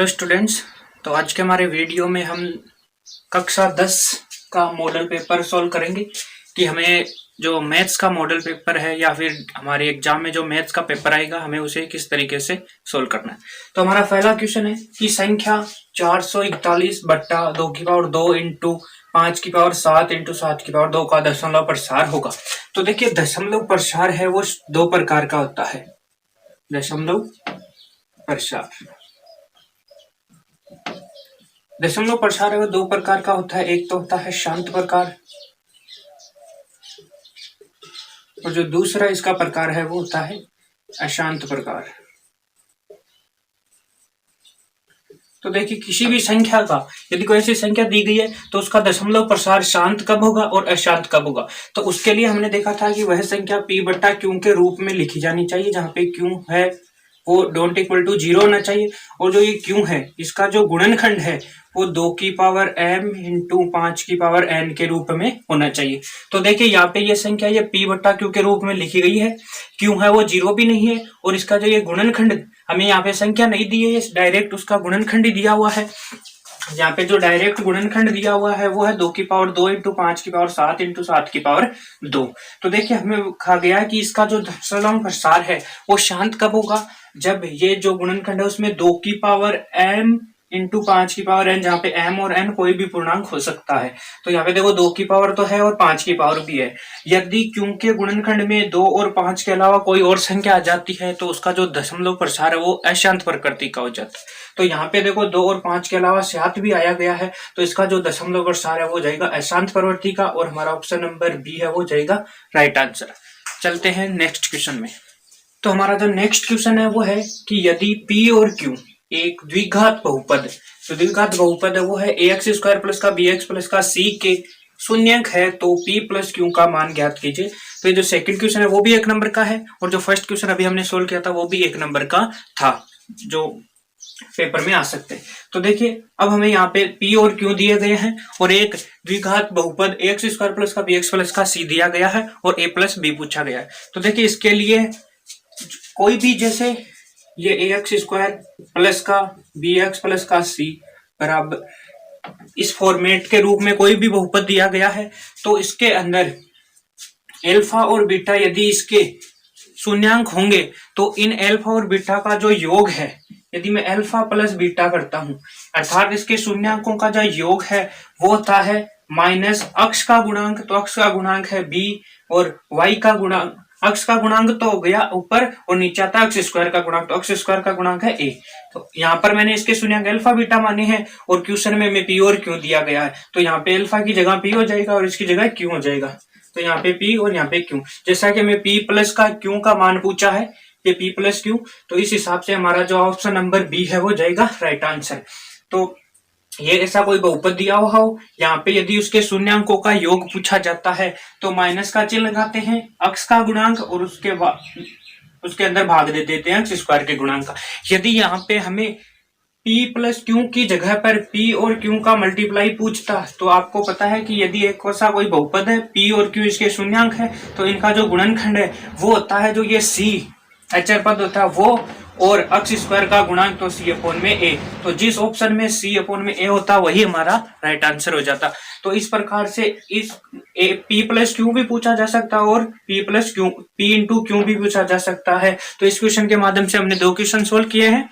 Hello students. तो आज के हमारे वीडियो में हम कक्षा 10 का मॉडल पेपर सॉल्व करेंगे कि हमें जो मैथ्स का मॉडल पेपर है या फिर हमारे एग्जाम में जो मैथ्स का पेपर आएगा हमें उसे किस तरीके से सॉल्व करना है। तो हमारा पहला क्वेश्चन है कि संख्या 441 बट्टा 2 की पावर 2 इंटू 5 की पावर 7 इंटू 7 की पावर 2 का दशमलव प्रसार होगा। तो देखिए दशमलव प्रसार है वो दो प्रकार का होता है। दशमलव प्रसार है वो दो प्रकार का होता है। एक तो होता है शांत प्रकार और जो दूसरा इसका प्रकार है वो होता है अशांत प्रकार। तो देखिए किसी भी संख्या का यदि कोई ऐसी संख्या दी गई है तो उसका दशमलव प्रसार शांत कब होगा और अशांत कब होगा। तो उसके लिए हमने देखा था कि वह संख्या p बट्टा क्यू के रूप में लिखी जानी चाहिए, जहां पे क्यू है वो डोंट इक्वल टू 0 होना चाहिए और जो ये क्यू है इसका जो गुणनखंड है वो 2 की पावर m इंटू 5 की पावर n के रूप में होना चाहिए। तो देखिए यहाँ पे ये संख्या ये p बट्टा क्यू के रूप में लिखी गई है, क्यू है वो 0 भी नहीं है और इसका जो ये गुणनखंड हमें यहाँ पे संख्या नहीं दी है, डायरेक्ट उसका गुणनखंड ही दिया हुआ है। यहाँ पे जो डायरेक्ट गुणनखंड दिया हुआ है वो है 2 की पावर 2 इंटू 5 की पावर 7 इंटू 7 की पावर 2। तो देखिए हमें कहा गया है कि इसका जो दशमलव प्रसार है वो शांत कब होगा, जब ये जो गुणनखंड है उसमें 2 की पावर m इंटू 5 की पावर n, जहाँ पे m और n कोई भी पूर्णांक हो सकता है। तो यहाँ पे देखो 2 की पावर तो है और 5 की पावर भी है। यदि क्योंकि गुणनखंड में 2 और 5 के अलावा कोई और संख्या आ जाती है तो उसका जो दशमलव प्रसार है वो अशांत प्रकृति का हो जाता है। तो यहाँ पे देखो 2 और 5 के अलावा 7 भी आया गया है, तो इसका जो दशमलव प्रसार है वो जाएगा अशांत प्रवृत्ति का और हमारा ऑप्शन नंबर बी है वो जाएगा राइट आंसर। चलते हैं नेक्स्ट क्वेश्चन में। तो हमारा जो नेक्स्ट क्वेश्चन है वो है कि यदि p और q एक द्विघात बहुपद, तो द्विघात बहुपद है वो है ax स्क्वायर प्लस का bx प्लस का c के शून्यक है तो p प्लस q का मान ज्ञात कीजिए। तो ये जो सेकंड क्वेश्चन है वो भी 1 नंबर का है और जो फर्स्ट क्वेश्चन अभी हमने सोल्व किया था वो भी 1 नंबर का था जो पेपर में आ सकते हैं। तो देखिए अब हमें यहाँ पे p और q दिए गए हैं और एक द्विघात बहुपद ax स्क्वायर प्लस का bx प्लस का c दिया गया है और a प्लस b पूछा गया है। तो देखिए इसके लिए कोई भी जैसे ये ax स्क्वायर प्लस का bx प्लस का c बराबर इस फॉर्मेट के रूप में कोई भी बहुपद दिया गया है तो इसके अंदर अल्फा और बीटा यदि इसके शून्यांक होंगे तो इन अल्फा और बीटा का जो योग है, यदि मैं अल्फा प्लस बीटा करता हूं अर्थात इसके शून्यांकों का जो योग है वो होता है माइनस अक्ष का गुणांक, तो अक्ष का गुणांक है b और y का गुणांक, अक्ष का गुणांक तो हो गया ऊपर और नीचे आता है अक्ष स्क्वायर का गुणांक, तो अक्ष स्क्वायर का गुणांक है a। तो यहाँ पर मैंने इसके शून्यांक अल्फा बीटा माने हैं और क्वेश्चन में p और q दिया गया है तो यहाँ पे अल्फा की जगह p हो जाएगा और इसकी जगह q हो जाएगा। तो यहाँ पे p और यहाँ पे q, जैसा कि हमें p प्लस का q का मान पूछा है ये p प्लस q, तो इस हिसाब से हमारा जो ऑप्शन नंबर बी है वो जाएगा राइट आंसर। तो ये ऐसा कोई बहुपद दिया हुआ हो, यहाँ पे यदि उसके शून्यांकों का योग पूछा जाता है तो माइनस का चिन्ह लगाते हैं अक्ष का गुणांक और उसके अंदर भाग दे देते हैं अक्ष स्क्वायर के गुणांक का। यदि यहाँ पे हमें p प्लस क्यू की जगह पर p और q का मल्टीप्लाई पूछता तो आपको पता है कि यदि एक ऐसा कोई बहुपद है p और q इसके शून्यांक है तो इनका जो गुणनखंड है वो होता है जो ये c अचर पद होता है वो और अक्ष स्क्वायर का गुणांक तो c अपोन में a, तो जिस ऑप्शन में c अपोन में a होता वही हमारा राइट आंसर हो जाता। तो इस प्रकार से इस p प्लस क्यू भी पूछा जा सकता है और p plus Q p into Q भी पूछा जा सकता है। तो इस क्वेश्चन के माध्यम से हमने 2 क्वेश्चन सोल्व किए हैं।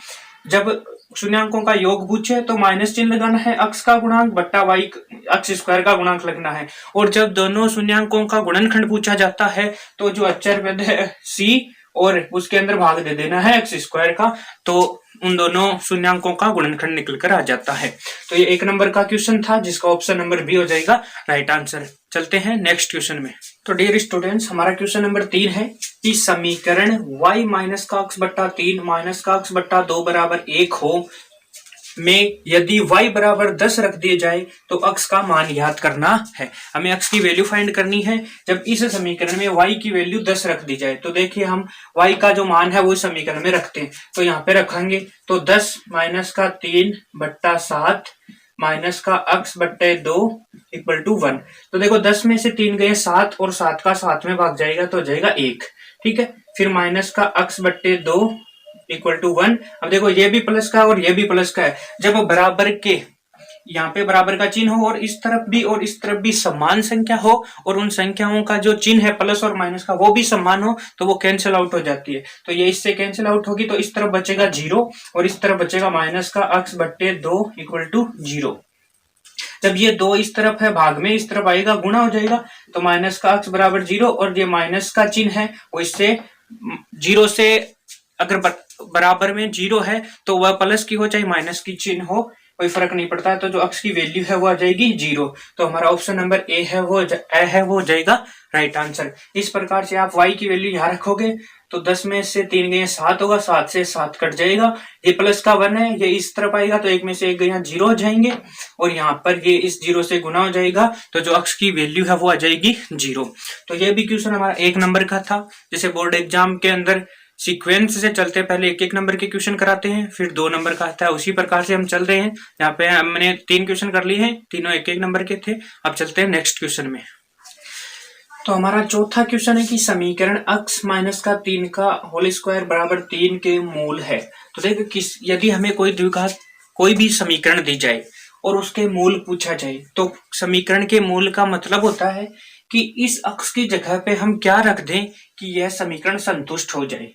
जब शून्यांकों का योग पूछे तो माइनस चिन्ह लगाना है अक्ष का गुणांक बट्टा y अक्ष स्क्वायर का गुणांक लगना है और जब दोनों शून्यांकों का गुणनखंड पूछा जाता है तो जो अचर पद है c और उसके अंदर भाग दे देना है एक्स स्क्वायर का, तो उन दोनों शून्यांकों का गुणनखंड निकल कर आ जाता है। तो ये 1 नंबर का क्वेश्चन था जिसका ऑप्शन नंबर बी हो जाएगा राइट आंसर। चलते हैं नेक्स्ट क्वेश्चन में। तो डियर स्टूडेंट्स हमारा क्वेश्चन नंबर 3 है कि समीकरण y माइनस का अक्स बट्टा 3 माइनस का अक्स बट्टा 2 बराबर 1 हो में यदि y बराबर 10 रख दिए जाए तो अक्स का मान ज्ञात करना है। हमें अक्स की वैल्यू फाइंड करनी है जब इस समीकरण में y की वैल्यू 10 रख दी जाए। तो देखिए हम y का जो मान है वो समीकरण में रखते हैं, तो यहाँ पे रखेंगे तो 10 माइनस का 3 बट्टा 7 माइनस का अक्स बट्टे 2 इक्वल टू 1। तो देखो 10 में से 3 गए 7 और 7 का 7 में भाग जाएगा तो जाएगा 1, ठीक है। फिर माइनस का अक्स बट्टे 2 इक्वल टू 1। अब देखो ये भी प्लस का है और ये भी प्लस का है। जब बराबर के यहाँ पे बराबर का चिन्ह हो और इस तरफ भी समान संख्या हो और उन संख्याओं का जो चिन्ह है प्लस और माइनस का वो भी समान हो तो वो कैंसिल आउट हो जाती है। तो ये इससे कैंसिल आउट होगी तो इस तरफ बचेगा 0 और इस तरफ बचेगा माइनस का x बट्टे 2 इक्वल टू 0। जब ये 2 इस तरफ है भाग में, इस तरफ आएगा गुणा हो जाएगा तो माइनस का x बराबर 0 और ये माइनस का चिन्ह है वो इससे 0 से अगर बराबर में 0 है तो वह प्लस की हो चाहे माइनस की चिन्ह हो कोई फर्क नहीं पड़ता है। तो जो अक्स की वैल्यू है वो आ जाएगी 0। तो हमारा ऑप्शन नंबर ए है वो हो जाएगा राइट आंसर। इस प्रकार से आप y की वैल्यू यहाँ रखोगे तो 10 में से 3 गए 7 होगा, 7 से 7 कट जाएगा। ये प्लस का 1 है, ये इस तरफ आएगा तो 1 में से 1 गया 0 हो जाएंगे और यहाँ पर ये इस 0 से गुना हो जाएगा तो जो अक्स की वैल्यू है वो आ जाएगी 0। तो ये भी क्वेश्चन हमारा 1 नंबर का था। जैसे बोर्ड एग्जाम के अंदर सीक्वेंस से चलते पहले 1-1 नंबर के क्वेश्चन कराते हैं फिर 2 नंबर का आता है, उसी प्रकार से हम चल रहे हैं। यहाँ पे हमने 3 क्वेश्चन कर लिए हैं, तीनों 1-1 नंबर के थे। अब चलते हैं नेक्स्ट क्वेश्चन में। तो हमारा चौथा क्वेश्चन है कि समीकरण x माइनस का 3 का होल स्क्वायर बराबर 3 के मूल है। तो देखो यदि हमें कोई द्विघात कोई भी समीकरण दी जाए और उसके मूल पूछा जाए तो समीकरण के मूल का मतलब होता है कि इस अक्ष की जगह पे हम क्या रख दें कि यह समीकरण संतुष्ट हो जाए।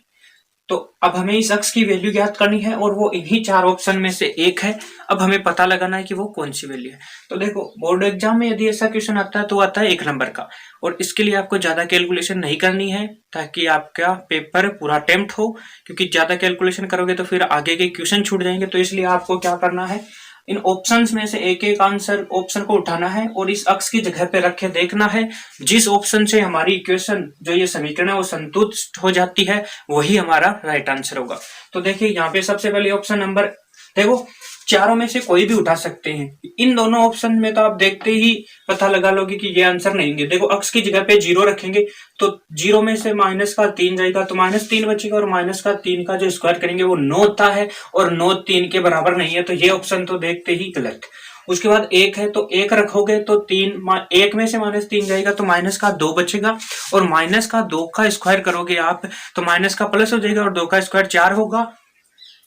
तो अब हमें इस अक्ष की वैल्यू ज्ञात करनी है और वो इन्हीं 4 ऑप्शन में से एक है। अब हमें पता लगाना है कि वो कौन सी वैल्यू है। तो देखो बोर्ड एग्जाम में यदि ऐसा क्वेश्चन आता है तो आता है 1 नंबर का और इसके लिए आपको ज्यादा कैलकुलेशन नहीं करनी है ताकि आपका पेपर पूरा अटेम्प्ट हो, क्योंकि ज्यादा कैलकुलेशन करोगे तो फिर आगे के क्वेश्चन छूट जाएंगे। तो इसलिए आपको क्या करना है, इन ऑप्शंस में से एक एक आंसर ऑप्शन को उठाना है और इस अक्ष की जगह पे रख के देखना है जिस ऑप्शन से हमारी इक्वेशन जो ये समीकरण है वो संतुष्ट हो जाती है वही हमारा राइट आंसर होगा। तो देखिए यहाँ पे सबसे पहले ऑप्शन नंबर देखो, चारों में से कोई भी उठा सकते हैं। इन दोनों ऑप्शन में तो आप देखते ही पता लगा लोगे कि ये आंसर नहीं है। देखो अक्स की जगह पे 0 रखेंगे तो 0 में से माइनस का 3 जाएगा तो -3 बचेगा और माइनस का 3 का जो स्क्वायर करेंगे वो 9 होता है और 9 3 के बराबर नहीं है। तो ये ऑप्शन तो देखते ही गलत। उसके बाद 1 है तो 1 रखोगे तो 1 में से -3 जाएगा तो माइनस का 2 बचेगा और माइनस का 2 का स्क्वायर करोगे आप तो माइनस का प्लस हो जाएगा और 2 का स्क्वायर 4 होगा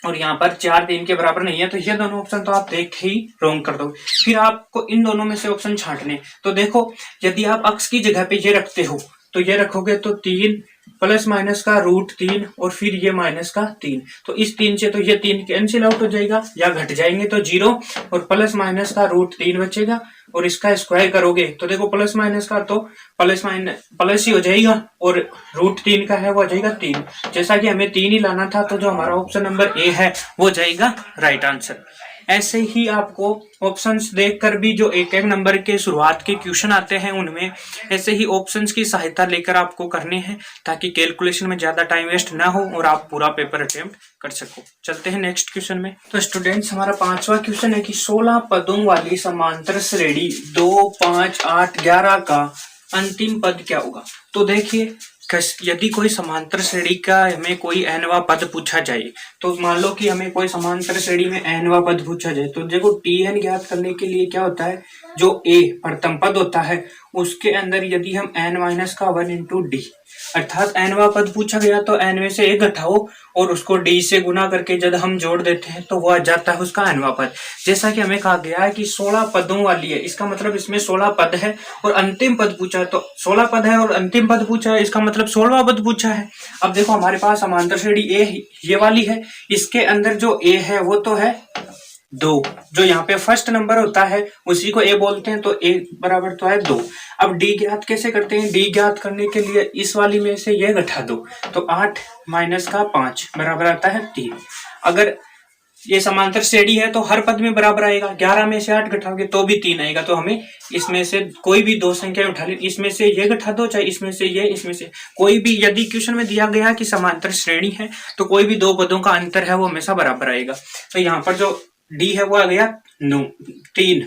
और यहाँ पर 4 3 के बराबर नहीं है। तो ये दोनों ऑप्शन तो आप देख ही रॉन्ग कर दो। फिर आपको इन दोनों में से ऑप्शन छांटने। तो देखो यदि आप अक्स की जगह पे ये रखते हो तो ये रखोगे तो 3 प्लस माइनस का √3 और फिर ये माइनस का 3। तो इस 3 से तो ये 3 कैंसिल आउट हो जाएगा या घट जाएंगे तो 0 और प्लस माइनस का √3 बचेगा और इसका स्क्वायर करोगे तो देखो प्लस माइनस का तो प्लस ही हो जाएगा और √3 का है वो हो जाएगा 3। जैसा कि हमें 3 ही लाना था तो जो हमारा ऑप्शन नंबर ए है वो जाएगा राइट आंसर। ऐसे ही आपको ऑप्शंस देखकर भी जो 1-1 नंबर के शुरुआत के क्वेश्चन आते हैं उनमें ऐसे ही ऑप्शंस की सहायता लेकर आपको करने हैं ताकि कैलकुलेशन में ज्यादा टाइम वेस्ट ना हो और आप पूरा पेपर अटेम्प्ट कर सको। चलते हैं नेक्स्ट क्वेश्चन में। तो स्टूडेंट्स हमारा 5वां क्वेश्चन है कि 16 पदों वाली समांतर श्रेणी 2, 5, 8, 11 का अंतिम पद क्या होगा। तो देखिए यदि कोई समांतर श्रेणी का हमें कोई nवां पद पूछा जाए तो मान लो कि हमें कोई समांतर श्रेणी में nवां पद पूछा जाए तो देखो tn ज्ञात करने के लिए क्या होता है, जो a प्रथम पद होता है उसके अंदर यदि हम n-1 इंटू डी अर्थात nवां पद पूछा गया तो n में से 1 घटाओ और उसको d से गुना करके जब हम जोड़ देते हैं तो वो आ जाता है उसका nवां पद। जैसा कि हमें कहा गया है कि 16 पदों वाली है, इसका मतलब इसमें 16 पद है और अंतिम पद पूछा है। तो 16 पद है और अंतिम पद पूछा है, इसका मतलब 16वां पद पूछा है। अब देखो हमारे पास समांतर श्रेणी ए ये वाली है, इसके अंदर जो ए है वो तो है 2, जो यहाँ पे फर्स्ट नंबर होता है उसी को ए बोलते हैं तो ए बराबर तो है 2। अब डी ज्ञात कैसे करते हैं, डी ज्ञात करने के लिए इस वाली में से ये घटा दो तो 8 माइनस का 5 बराबर आता है 3। अगर ये समांतर श्रेणी है तो हर पद में बराबर आएगा, 11 में से 8 घटाओगे तो भी 3 आएगा। तो हमें इसमें से कोई भी 2 संख्या उठा ली, इसमें से ये घटा दो चाहे इसमें से ये, इसमें से कोई भी। यदि क्वेश्चन में दिया गया कि समांतर श्रेणी है तो कोई भी 2 पदों का अंतर है वो हमेशा बराबर आएगा। तो यहाँ पर जो डी है वो आ गया 3।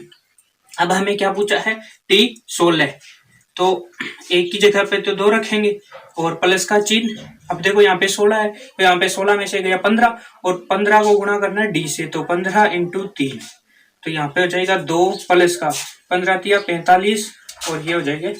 अब हमें क्या पूछा है टी 16, तो एक की जगह पे तो 2 रखेंगे और प्लस का चिन्ह। अब देखो यहाँ पे 16 है तो यहाँ पे 16 में से गया 15 और 15 को गुणा करना है डी से तो 15 इंटू 3 तो यहाँ पे हो जाएगा 2 प्लस का 15 तिया 45 और ये हो जाएगा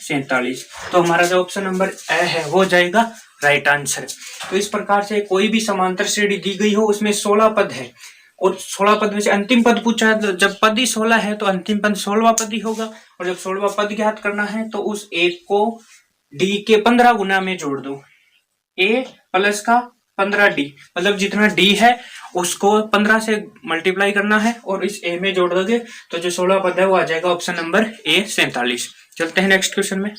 47। तो हमारा जो ऑप्शन नंबर ए है वो जाएगा राइट आंसर। तो इस प्रकार से कोई भी समांतर श्रेणी दी गई हो, उसमें 16 पद है और 16 पद में से अंतिम पद पूछा है, तो जब पद ही 16 है तो अंतिम पद 16वां पद ही होगा। और जब 16वां पद ज्ञात करना है तो उस एक को डी के 15 गुना में जोड़ दो। ए प्लस का 15 डी, मतलब जितना डी है उसको 15 से मल्टीप्लाई करना है और इस ए में जोड़ दोगे तो जो 16 पद है वो आ जाएगा ऑप्शन नंबर ए 47। चलते हैं नेक्स्ट क्वेश्चन में।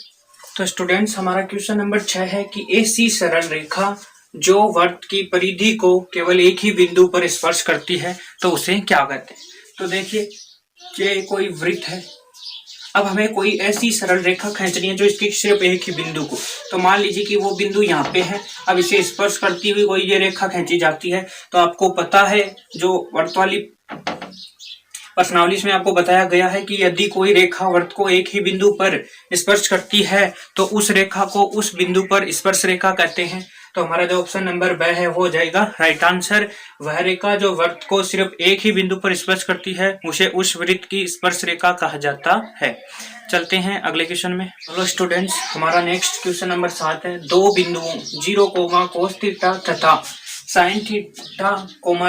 तो स्टूडेंट्स हमारा क्वेश्चन नंबर 6 है कि ऐसी सरल रेखा जो वर्त की परिधि को केवल एक ही बिंदु पर स्पर्श करती है तो उसे क्या कहते हैं। तो देखिए ये कोई वृत्त है, अब हमें कोई ऐसी सरल रेखा खींचनी है जो इसकी सिर्फ एक ही बिंदु को, तो मान लीजिए कि वो बिंदु यहाँ पे है, अब इसे स्पर्श करती हुई कोई ये रेखा खींची जाती है। तो आपको पता है जो वर्त वाली प्रश्नावली में आपको बताया गया है कि यदि कोई रेखा वर्त को एक ही बिंदु पर स्पर्श करती है तो उस रेखा को उस बिंदु पर स्पर्श रेखा कहते हैं। तो हमारा जो ऑप्शन नंबर ब है वो हो जाएगा राइट आंसर। वह रेखा जो वर्त को सिर्फ एक ही बिंदु पर स्पर्श करती है उसे उस वृत्त की स्पर्श रेखा कहा जाता है। चलते हैं अगले क्वेश्चन में। हेलो स्टूडेंट्स हमारा नेक्स्ट क्वेश्चन नंबर 7 है। दो बिंदुओं 0, cos थीटा तथा sin थीटा,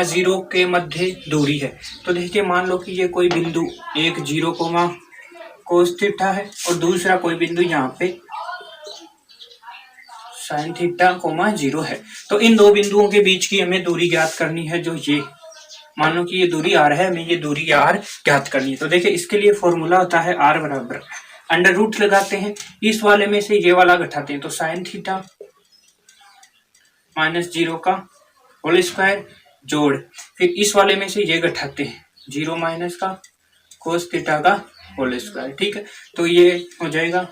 0 के मध्य दूरी है। तो देखिए मान लो कि ये कोई बिंदु एक 0, cos थीटा है और दूसरा कोई बिंदु यहाँ पे sin थीटा, 0 है। तो इन दो बिंदुओं के बीच की हमें दूरी ज्ञात करनी है। जो ये मान लो कि ये दूरी r है, हमें ये दूरी r ज्ञात करनी है। तो देखिए इसके लिए फॉर्मूला होता है r बराबर अंडर रूट लगाते हैं, इस वाले में से ये वाला घटाते हैं तो sin थीटा -0 का होल स्क्वायर जोड़, फिर इस वाले में से ये घटाते हैं 0 माइनस का cos थीटा का होल स्क्वायर। ठीक है, तो ये हो जाएगा,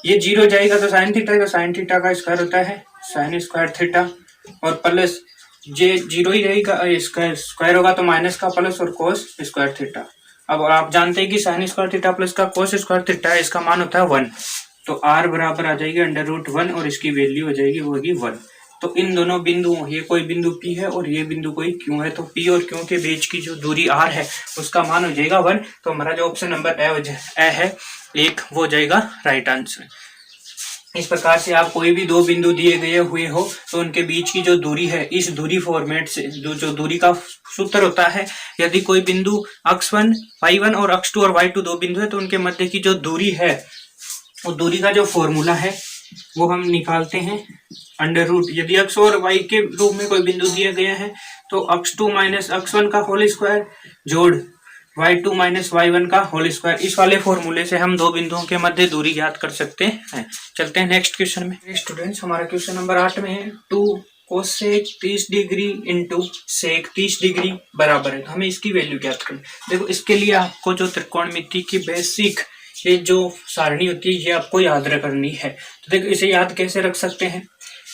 ये 0 जाएगा तो sin थीटा, तो sin थीटा का स्क्वायर होता है sin स्क्वायर थीटा और प्लस ये 0 ही रहेगा, स्क्वायर होगा तो माइनस का प्लस और cos स्क्वायर थीटा। अब आप जानते हैं कि sin स्क्वायर थीटा प्लस का cos स्क्वायर थीटा है, इसका मान होता है 1, तो r बराबर आ जाएगी अंडर रूट 1 और इसकी वैल्यू हो जाएगी वो होगी 1। तो इन दोनों बिंदुओं, ये कोई बिंदु P है और ये बिंदु कोई Q है, तो P और Q के बीच की जो दूरी r है उसका मान हो जाएगा 1। तो हमारा जो ऑप्शन नंबर ए है 1 वो हो जाएगा राइट आंसर। इस प्रकार से आप कोई भी दो बिंदु दिए गए हुए हो तो उनके बीच की जो दूरी है, इस दूरी फॉर्मेट से जो दूरी का सूत्र होता है, यदि कोई बिंदु x1, y1 और x2 और y2 दो बिंदु है तो उनके मध्य की जो दूरी है, वो दूरी का जो फॉर्मूला है वो हम निकालते हैं अंडर रूट। यदि x और y के रूप में कोई बिंदु दिए गए हैं तो x2 माइनस x1 का होल स्क्वायर जोड़ y2 माइनस y1 का होल स्क्वायर, इस वाले फॉर्मूले से हम दो बिंदुओं के मध्य दूरी ज्ञात कर सकते हैं। चलते हैं नेक्स्ट क्वेश्चन में। स्टूडेंट्स हमारा क्वेश्चन नंबर 8 में है 2 cosec 30 degree into sec 30 degree बराबर है। तो हमें इसकी वैल्यू ज्ञात करनी। देखो इसके लिए आपको जो त्रिकोणमिति की बेसिक ये जो सारणी होती है ये आपको याद करनी है। तो देखो इसे याद कैसे रख सकते हैं।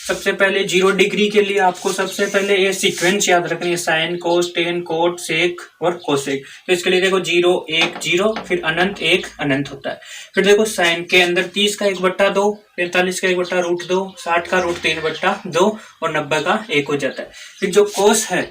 सबसे पहले 0 डिग्री के लिए आपको सबसे पहले ये सीक्वेंस याद रखनी है, साइन, कोस, टेन, कोट, सेक और कोसेक। तो इसके लिए देखो 0 1 0 फिर अनंत 1 अनंत होता है। फिर देखो साइन के अंदर 30 का 1/2, 45 का 1/√2, 60 का √3/2 और 90 का 1 हो जाता है। फिर जो कोस है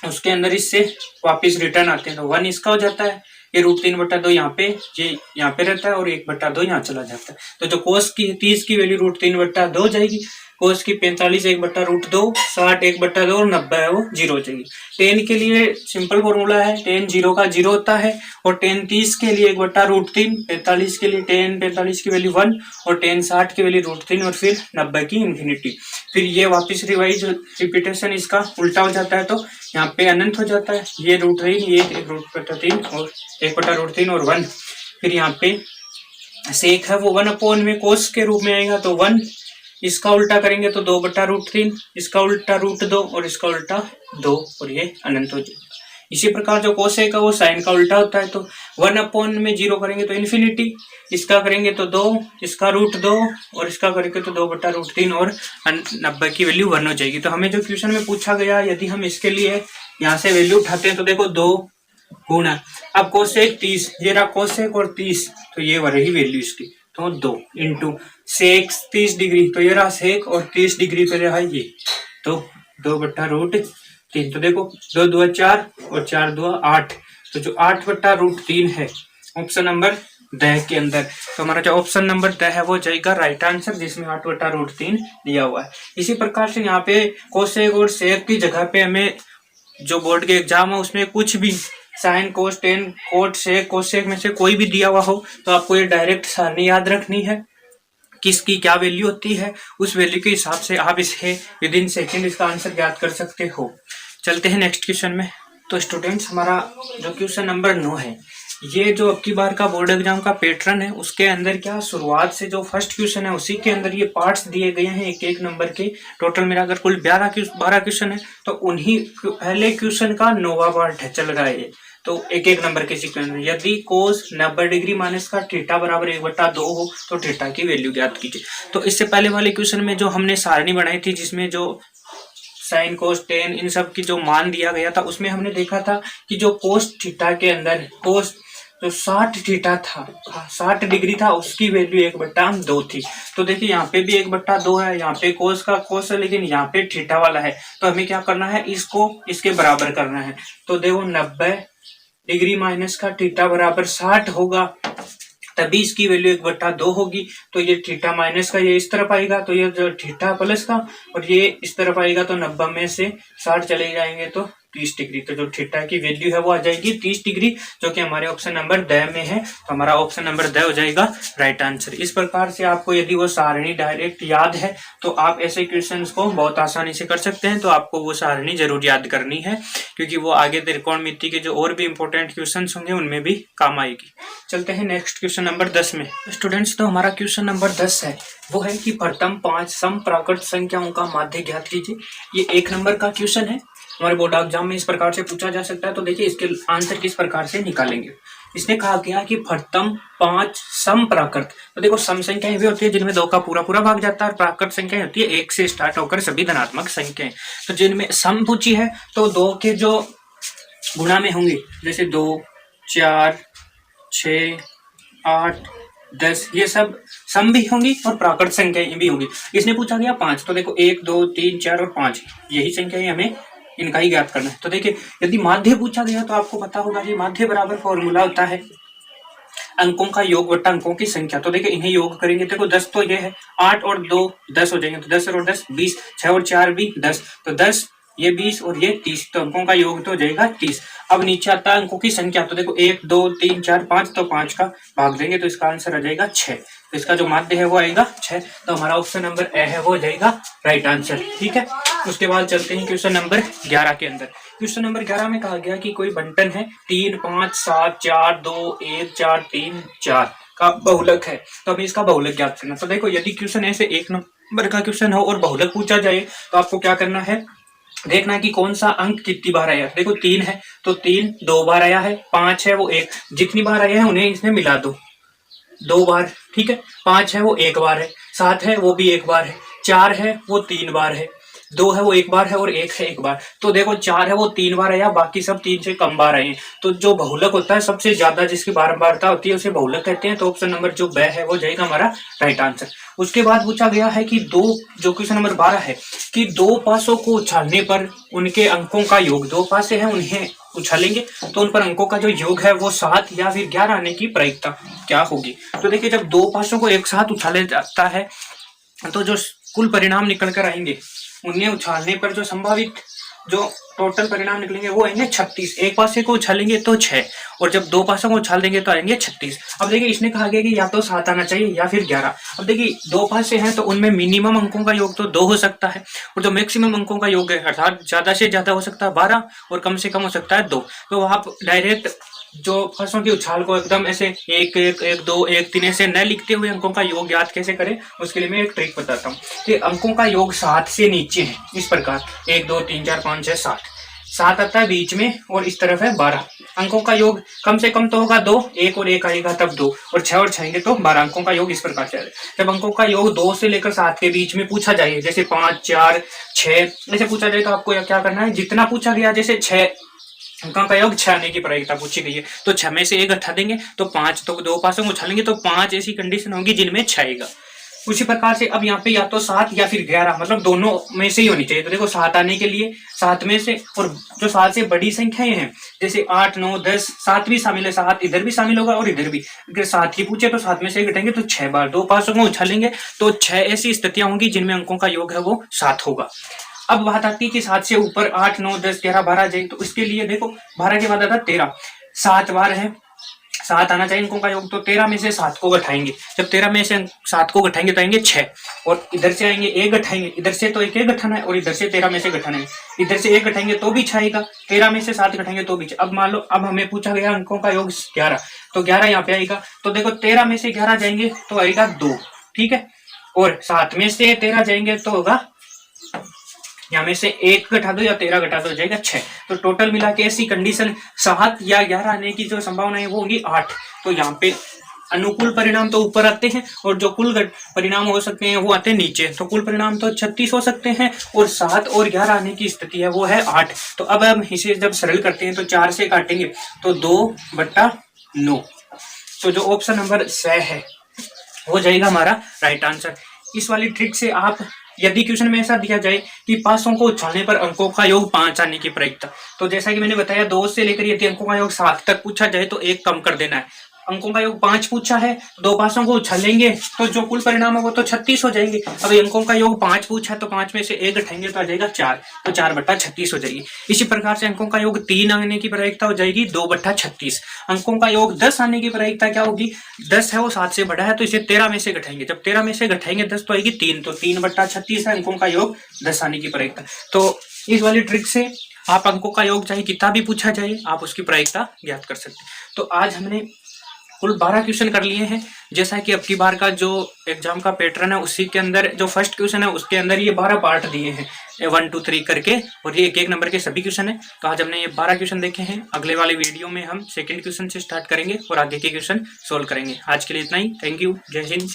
उसके अंदर इससे वापिस रिटर्न आते हैं तो 1 इसका हो जाता है, ये √3/2 यहाँ पे, ये यहाँ पे रहता है और 1/2 यहाँ चला जाता है। तो जो कोस की 30 की वैल्यू √3/2 हो जाएगी, कोस की 45 1/√2, 60 1/2 और 90 है वो 0 हो जाएगी। टेन के लिए सिंपल फॉर्मूला है, टेन 0 का 0 होता है और टेन 30 के लिए 1/√3, 45 के लिए टेन 45 की वैल्यू 1 और टेन 60 की वैल्यू √3 और फिर 90 की इन्फिनिटी। फिर ये वापस रिवाइज रिपीटेशन इसका उल्टा हो जाता है तो यहाँ पे अनंत हो जाता है, ये √3 ये 1/3 और 1/√3 और 1। फिर यहाँ पे सेक है वो 1 में कोस के रूप में आएगा तो 1, इसका उल्टा करेंगे तो 2/√3, इसका उल्टा √2 और इसका उल्टा 2 और ये अनंत हो जाएगा। इसी प्रकार जो कोसेक है वो साइन का उल्टा होता है तो 1 में 0 करेंगे तो इन्फिनिटी, इसका करेंगे तो 2, इसका √2 और इसका करेंगे तो 2/√3 और 90 की वैल्यू 1 हो जाएगी। तो हमें जो क्वेश्चन में पूछा गया, यदि हम इसके लिए यहाँ से वैल्यू उठाते हैं तो देखो 2 गुना, अब कोसेक 30, ये रहा कोसेक और 30 तो ये रही वैल्यू इसकी, तो 2 इंटू सेक 30 डिग्री, तो ये रहा सेक और 30 डिग्री पे रहा ये, तो 2/√3। तो देखो 2 2 4 और 4 2 8, तो जो 8/√3 है ऑप्शन नंबर द के अंदर। तो हमारा जो ऑप्शन नंबर द है वो जाएगा राइट आंसर, जिसमें 8/√3 दिया हुआ है। इसी प्रकार से यहाँ पे कोसेक और सेक की जगह पे हमें जो बोर्ड के एग्जाम है उसमें कुछ भी sine cos tan cot sec cosec में से कोई भी दिया हुआ हो तो आपको ये डायरेक्ट सारणी याद रखनी है, किसकी क्या वैल्यू होती है, उस वैल्यू के हिसाब से आप इसे विद इन सेकेंड इसका आंसर याद कर सकते हो। चलते हैं नेक्स्ट क्वेश्चन में। तो स्टूडेंट्स हमारा जो क्वेश्चन नंबर 9 है, ये जो अब की बार का बोर्ड एग्जाम का पैटर्न है उसके अंदर क्या शुरुआत से जो फर्स्ट क्वेश्चन है उसी के अंदर ये पार्ट्स दिए गए हैं एक एक नंबर के। टोटल मिलाकर कुल 12 क्वेश्चन है, तो उन्हीं पहले क्वेश्चन का 9वां पार्ट है चल रहा है ये। तो एक एक नंबर के सीक्वेंस में यदि कोस 90 डिग्री माइनस का थीटा बराबर 1/2 हो तो थीटा की वैल्यू ज्ञात कीजिए। तो इससे पहले वाले क्वेश्चन में जो हमने सारणी बनाई थी जिसमें जो साइन कोस टेन इन सब की जो मान दिया गया था उसमें हमने देखा था कि जो कोस थीटा के अंदर कोस जो 60 थीटा था 60 डिग्री था उसकी वैल्यू 1/2 थी। तो देखिए यहाँ पे भी 1/2 है, यहाँ पे कोस का कोस है लेकिन यहाँ पे थीटा वाला है, तो हमें क्या करना है इसको इसके बराबर करना है। तो देखो 90 डिग्री माइनस का थीटा बराबर 60 होगा तभी इसकी वैल्यू 1/2 होगी। तो ये थीटा माइनस का ये इस तरफ आएगा, तो ये जो थीटा प्लस का और ये इस तरफ आएगा, तो 90 में से 60 चले जाएंगे तो 30 डिग्री। तो जो थीटा की वैल्यू है वो आ जाएगी 30 डिग्री, जो कि हमारे ऑप्शन नंबर द में है। तो हमारा ऑप्शन नंबर द हो जाएगा राइट आंसर। इस प्रकार से आपको यदि वो सारणी डायरेक्ट याद है तो आप ऐसे क्वेश्चंस को बहुत आसानी से कर सकते हैं। तो आपको वो सारणी जरूर याद करनी है क्योंकि वो आगे त्रिकोणमिति के जो और भी इंपॉर्टेंट क्वेश्चन होंगे उनमें भी काम आएगी। चलते हैं नेक्स्ट क्वेश्चन नंबर 10 में। स्टूडेंट्स तो हमारा क्वेश्चन नंबर 10 है वो है कि प्रथम 5 समप्राकृत संख्याओं का माध्य ज्ञात कीजिए। ये 1 नंबर का क्वेश्चन है, हमारे बोर्ड एग्जाम में इस प्रकार से पूछा जा सकता है। तो देखिए इसके आंसर किस प्रकार से निकालेंगे। इसने कहा गया कि प्रथम 5 समप्राकृत, तो देखो सम संख्याएं भी होती है जिनमें 2 का पूरा पूरा भाग जाता है और प्राकृत संख्याएं होती है 1 से स्टार्ट होकर सभी धनात्मक संख्याएं। तो जिनमें सम पूछी है तो 2 के जो गुणा में होंगे जैसे 2 4 6 8 10 ये सब सम भी होंगी और प्राकृत संख्याएं भी होंगी। इसने पूछा गया 5, तो देखो 1 2 3 4 और 5 यही संख्याएं हमें इनका ही ज्ञात करना है। तो देखिए यदि माध्य पूछा गया तो आपको पता होगा कि माध्य बराबर फॉर्मूला होता है अंकों का योग बट्टा अंकों की संख्या। तो देखिए इन्हें योग करेंगे, देखो 10 तो ये है, 8 और 2 10 हो जाएंगे, तो 10 और 10 20, 6 और 4 भी 10, तो 10 ये 20 और ये 30, तो अंकों का योग तो हो जाएगा 30। अब नीचे आता है अंकों की संख्या, तो देखो 1 2 3 4 5, तो 5 का भाग देंगे तो इसका आंसर आ जाएगा 6। तो इसका जो माध्य है वो आएगा 6। तो हमारा ऑप्शन नंबर ए है वो हो जाएगा राइट आंसर। ठीक है, उसके बाद चलते हैं क्वेश्चन नंबर 11 के अंदर। क्वेश्चन नंबर 11 में कहा गया कि कोई बंटन है 3 5 7 4 2 1 4 3 4 का बहुलक है, तो हमें इसका बहुलक ज्ञात करना। तो देखो यदि क्वेश्चन ऐसे 1 नंबर का क्वेश्चन हो और बहुलक पूछा जाए तो आपको क्या करना है, देखना है कि कौन सा अंक कितनी बार आया। देखो 3 है तो 3 2 बार आया है, 5 है वो 1, जितनी बार आया है उन्हें इसमें मिला दो 2 बार। ठीक है, 5 है वो 1 बार है, 7 है वो भी 1 बार है, 4 है वो 3 बार है, 2 है वो 1 बार है और 1 है 1 बार। तो देखो 4 है वो 3 बार आया, बाकी सब 3 से कम बार आए। तो जो बहुलक होता है सबसे ज्यादा जिसकी बारंबारता होती है उसे बहुलक कहते हैं। तो ऑप्शन नंबर जो ब है वो जाएगा हमारा राइट आंसर। उसके बाद पूछा गया है कि जो क्वेश्चन नंबर 12 है कि 2 पासों को उछालने पर उनके अंकों का योग, 2 पासे हैं उन्हें उछालेंगे तो उन पर अंकों का जो योग है वो 7 या फिर 11 आने की प्रायिकता क्या होगी। तो देखिए जब 2 पासों को एक साथ उछाला जाता है तो जो कुल परिणाम निकल कर आएंगे उन्हें उछालने पर जो संभावित जो टोटल परिणाम निकलेंगे वो आएंगे 36। एक पासे को उछालेंगे तो 6 और जब 2 पासों को उछाल देंगे तो आएंगे 36। अब देखिए इसने कहा गया कि या तो 7 आना चाहिए या फिर 11। अब देखिए 2 पासे हैं तो उनमें मिनिमम अंकों का योग तो 2 हो सकता है और जो मैक्सिमम अंकों का योग है अर्थात ज्यादा से ज्यादा हो सकता है 12 और कम से कम हो सकता है 2। तो आप डायरेक्ट जो फसलों की उछाल को एकदम ऐसे 1 1 1 2 1 3 ऐसे न लिखते हुए अंकों का योग याद कैसे करें, उसके लिए मैं एक ट्रिक बताता हूँ कि अंकों का योग 7 से नीचे है इस प्रकार 1 2 3 4 5 6 7, 7 आता है बीच में और इस तरफ है 12। अंकों का योग कम से कम तो होगा 2, 1 और 1 आएगा तब 2 और 6 और 6 आएंगे तो 12। अंकों का योग इस प्रकार से जब अंकों का योग 2 से लेकर 7 के बीच में पूछा जाए जैसे 5 4 6 ऐसे पूछा जाए तो आपको क्या करना है, जितना पूछा गया जैसे 6 अंकों का योग 6 आने की प्रायिकता पूछी गई है तो 6 में से 1 हटा देंगे तो 5, तो 2 पासों को उछालेंगे तो 5 ऐसी कंडीशन होगी जिनमें 6 आएगा। उसी प्रकार से अब यहाँ पे या तो 7 या फिर 11, मतलब दोनों में से ही होनी चाहिए। तो देखो 7 आने के लिए 7 में से, और जो 7 से बड़ी संख्याएं हैं जैसे 8, 9, 10, 7 भी शामिल है, 7 इधर भी शामिल होगा और इधर भी। अगर 7 ही पूछे तो 7 में से घटेंगे तो 6 बार 2 पासों को उछालेंगे तो 6 ऐसी स्थितियां होंगी जिनमें अंकों का योग है वो 7 होगा। अब बात आती है कि 7 से ऊपर 8, 9, 10, 11, 12 जाएंगे, तो इसके लिए देखो 12 के बाद आता 13, 7 बार है, 7 आना चाहिए अंकों का योग। तो 13 में से 7 को घटाएंगे, जब 13 में से 7 को घटाएंगे तो आएंगे 6, और इधर से आएंगे 1 घटाएंगे, इधर से तो 1 घटाना है और इधर से 13 में से घटाना है, इधर से 1 घटाएंगे तो भी 6 आएगा, 13 में से 7 घटाएंगे तो भी 6। अब मान लो अब हमें पूछा गया अंकों का योग 11, तो 11 यहाँ पे आएगा, तो देखो 13 में से 11 जाएंगे तो आएगा 2, ठीक है, और 7 में से 13 जाएंगे तो होगा, यहाँ में से 1 घटा दो या 13 घटा दो जाएगा 6। तो टोटल मिला के ऐसी कंडीशन 7 या 11 आने की जो संभावना है वो होगी 8। तो यहाँ पे अनुकूल परिणाम तो ऊपर आते हैं और जो कुल परिणाम हो सकते हैं वो आते हैं नीचे। तो कुल परिणाम तो 36 हो सकते हैं और 7 और 11 आने की स्थिति है वो है 8। तो अब हम इसे जब सरल करते हैं तो 4 से काटेंगे तो 2/9। तो जो ऑप्शन नंबर 6 है वो जाएगा हमारा राइट आंसर। इस वाली ट्रिक से आप, यदि क्वेश्चन में ऐसा दिया जाए कि पासों को उछालने पर अंकों का योग 5 आने की प्रायिकता, तो जैसा कि मैंने बताया 2 से लेकर यदि अंकों का योग 7 तक पूछा जाए तो 1 कम कर देना है। अंकों का योग 5 पूछा है, 2 पासों को उछालेंगे तो जो कुल परिणाम है वो तो 36 हो जाएंगे। अब अंकों का योग 5 पूछा तो 5 में से 1 घटाएंगे तो आ जाएगा 4, तो 4/36 हो जाएगी। इसी प्रकार से अंकों का योग 3 आने की प्रायिकता हो जाएगी 2/36। अंकों का योग 10 आने की प्रायिकता क्या होगी, 10 है वो 7 से बड़ा है तो इसे 13 में से घटाएंगे, जब 13 में से घटाएंगे 10 तो आएगी 3, तो 3/36 है अंकों का योग 10 आने की प्रायिकता। तो इस वाली ट्रिक से आप अंकों का योग चाहे कितना भी पूछा जाए आप उसकी प्रायिकता ज्ञात कर सकते हैं। तो आज हमने कुल 12 क्वेश्चन कर लिए हैं। जैसा कि अब की बार का जो एग्जाम का पैटर्न है उसी के अंदर जो फर्स्ट क्वेश्चन है उसके अंदर ये 12 पार्ट दिए हैं 1, 2, 3 करके, और ये 1-1 नंबर के सभी क्वेश्चन है। तो आज हमने ये 12 क्वेश्चन देखे हैं। अगले वाले वीडियो में हम सेकंड क्वेश्चन से स्टार्ट करेंगे और आगे के क्वेश्चन सोल्व करेंगे। आज के लिए इतना ही। Thank you. जय हिंद।